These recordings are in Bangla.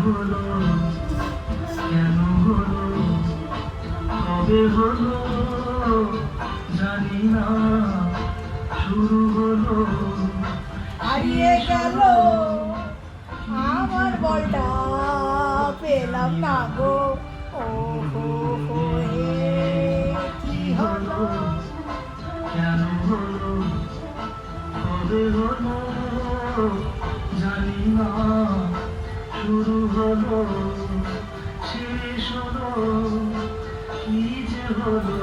হলো কেন হলো কবে হলো জানি না শুরু হলো হারিয়ে গেল আমার বলটা পেলাম না গো ও হো হো কি হলো কেন হলো কবে হলো জানি না শুরু হলো শেষ হলো কি যে হলো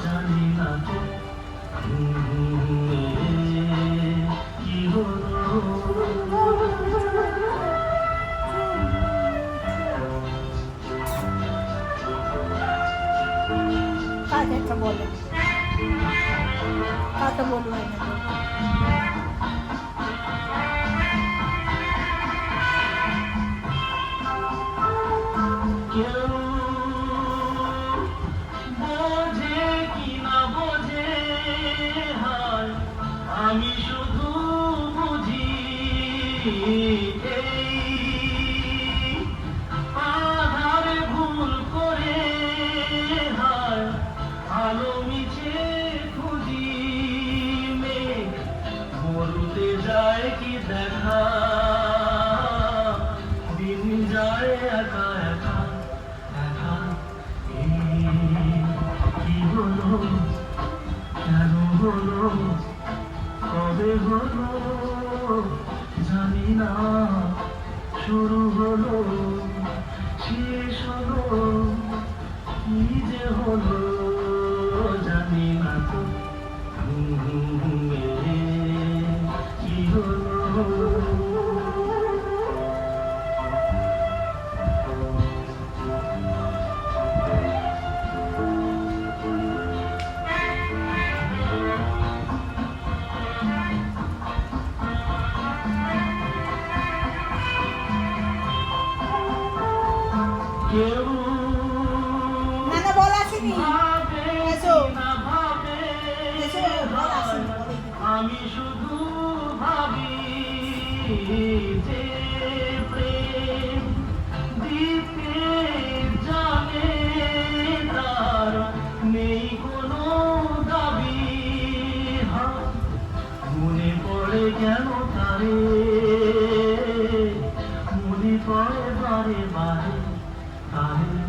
জানি না তো কি হলো কাকে একটা বলে কাকে বলবো না কেউ বোঝে কি না বোঝে হায় আমি শুধু বুঝি এই আধারে ভুল করে হায় আলো মিছে খুঁজি মেঘ মরুতে যায় কি দেখা দিন যায় একা একা একা কি হলো কেন হলো কবে হলো জানি না শুরু হলো শেষ হলো কি যে হলো জানি না তো কি হলো কেউ না না বল আসেনি ভাবে এসো না ভাবে এসো বল আসেনি বলে আমি শুধু ভাবি যে প্রেম দিতে জানে তার নেই কোনো দাবি মনে পড়ে কেন তারে মনে পড়ে বারে বারে তারে